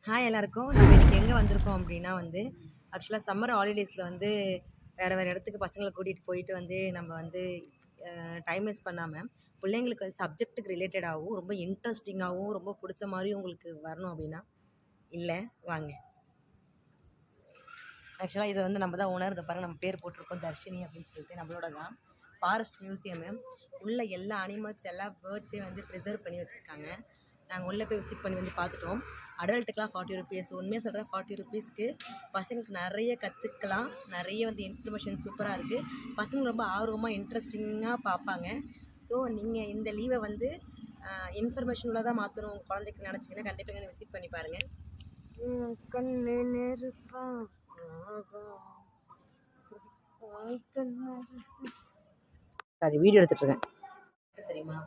Hi எல்லாருக்கும். நம்ம இன்னைக்கு எங்க வந்திருக்கோம் அப்டின்னா வந்து, ஆக்சுவலா சம்மர் ஹாலிடேஸ்ல வந்து வேற வேற இடத்துக்கு பசங்கள கூட்டிட்டு போயிட்டு வந்து நம்ம வந்து டைம் வேஸ்ட் பண்ணாம, பிள்ளைங்களுக்கு சப்ஜெக்ட்டுக்கு ரிலேட்டடாவும், ரொம்ப இன்ட்ரஸ்டிங்காவும், ரொம்ப புடிச்ச மாரியும் உங்களுக்கு வரணும் அப்டின்னா, இல்ல வாங்க. ஆக்சுவலா இது வந்து நம்ம தான் ஓனர். இத பாருங்க நம்ம பேர் போட்டிருக்கோம். தர்ஷினி அப்டின்னு சொல்லிட்டு நம்மளோட தான். Forest museum. உள்ள எல்லா அனிமல்ஸ், எல்லா பேர்ட்ஸையும் வந்து ப்ரிசர்வ் பண்ணி வச்சிருக்காங்க. நாங்க உள்ள போய் விசிட் பண்ணி வந்து பார்த்துட்டோம். அடல்ட்டுக்குலாம் ₹40. உண்மையா சொல்றேன் ₹40க்கு பசங்களுக்கு நெறைய கத்துக்கலாம். நெறைய வந்து இன்ஃபர்மேஷன் சூப்பரா இருக்கு. பசங்க ரொம்ப ஆர்வமா, இன்ட்ரஸ்டிங்கா பார்ப்பாங்க. ஸோ நீங்க இந்த லீவ வந்து இன்ஃபர்மேஷன் உள்ளதா மாத்தணும் உங்க குழந்தைக்கு நெனச்சீங்கன்னா, கண்டிப்பா இங்க விசிட் பண்ணி பாருங்க. கண்ணு நெருப்பா சாரி வீடியோ எடுத்துட்டு இருக்கேன். தெரியுமா?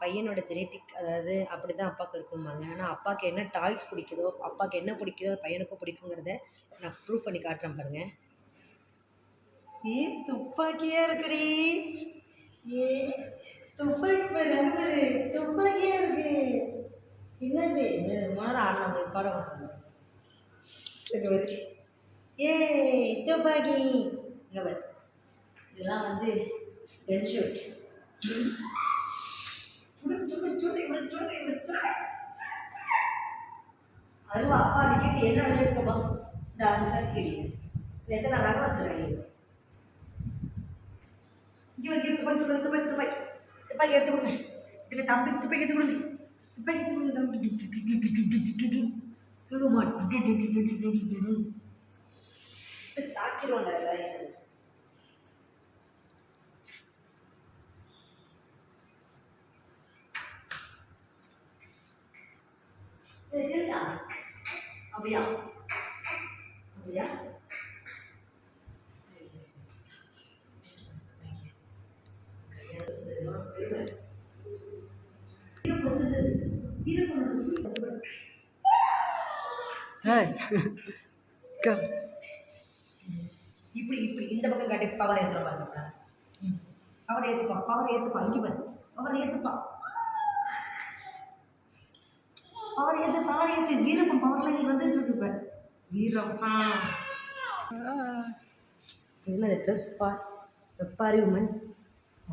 பையனோட ஜெனடிக் அதாவது அப்படிதான் அப்பாவுக்கு இருக்கும்பாங்க. ஆனா அப்பாவுக்கு என்ன டாய்ஸ் பிடிக்குதோ, அப்பாவுக்கு என்ன பிடிக்குதோ பையனுக்கும் பிடிக்குங்கிறத நான் ப்ரூவ் பண்ணி காட்டுறேன் பாருங்க. ஏ துப்பாக்கியா இருக்குடி. ஏ துப்பாக்கி பாரு, அங்க பாரு. துப்பாக்கியா இருக்கு. என்னது? மோனரா ஆடுனாங்க படம். இங்க பாரு. ஏ துப்பாக்கி. இங்க பாரு. இதெல்லாம் வந்து கன் ஷூட். அதுவும் அப்பா அடிக்கிட்டு என்ன நினைக்கப்பா இந்த அந்த கேள்வி எத்தனை ரகம் வச்சுருக்காங்க. இங்கே வந்து துப்பாக்கி துப்பாக்கி துப்பாக்கி துப்பாக்கி எடுத்து கொடுங்க. இதில் தம்பி துப்பாக்கி எடுத்து கொடுங்க. துப்பாக்கி எடுத்து கொடுங்க தம்பி. சொல்லுமா தாக்கிடுவாங்க. அப்படியா அப்படியா இப்படி இப்படி இந்த பக்கம் காட்டி பவர் ஏற்றுற பாருங்க. பவர் ஏற்றுப்பா பவர் ஏற்றுப்பா இங்கே பாரு பவர் ஏற்றுப்பா பவர் ஏற்று பவர் ஏற்று வீரப்பன் பவர்ல நீ வந்துட்டு இருக்கு இப்போ வீரப்பா. என்ன ட்ரெஸ் பா வெப்பாரி உமன்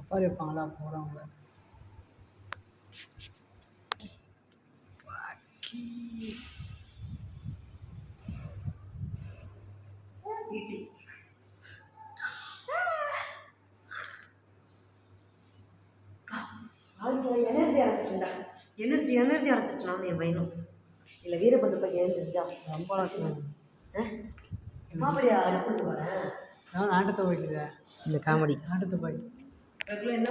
அப்பாரி வைப்பாங்களா போகிறவங்கள எனர்ஜி அடைச்சிட்டுண்டா எனர்ஜி அடைச்சிட்டான் என் பையனும் இல்லை வீரப்பன் பையன் எழுந்திருந்தா ரொம்ப லட்சம் அப்படியா எடுத்துட்டு வரேன். நான் நாட்டத்தை வைக்கிறேன். இந்த காமெடி நாட்டத்தை பாய் என்ன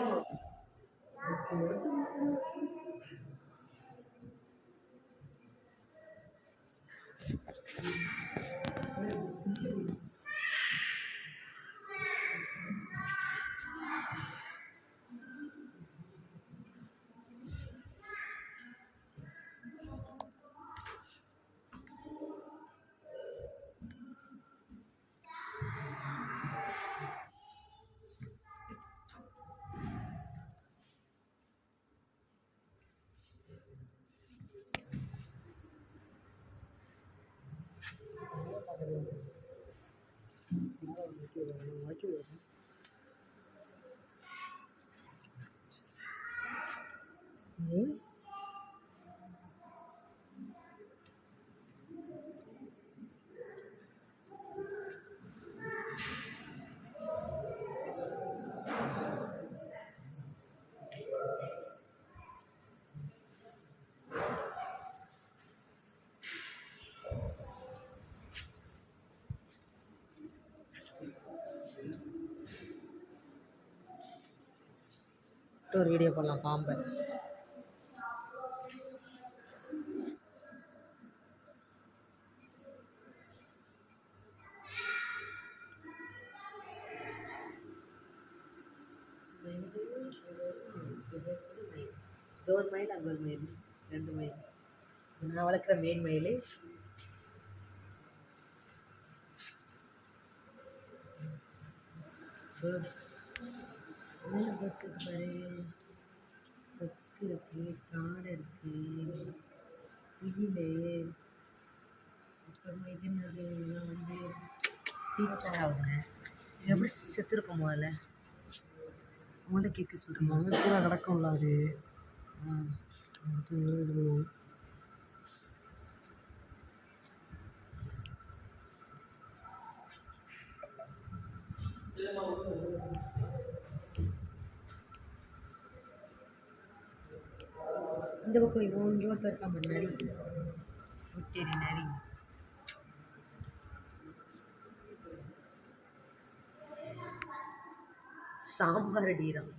ஒரு வீடியோ பண்ணலாம் பாம்பை. இது ஒரு மயில் அங்கே ஒரு மயில் 2 மயில் நான் வளர்க்குற மெயின் மயில். பேர்ட்ஸ் என்ன பேர்ட்ஸ் இருக்கு பாரு. கொக்கு இருக்கு காடை இருக்கு குயில் இது என்னது இதெல்லாம் வந்து டீச்சராகுங்க இது எப்படி செத்துருக்கும் முதல்ல உங்கள்கிட்ட கேட்க சொல்கிறீங்க கீழே கிடக்கும்ல அது அடுத்து இது பண்ணுவோம். இந்த பக்கம் இங்கே ஒருத்தர் இருக்காம நரி ஒட்டேரி நரி சாம்பார் அடிக்கிறான்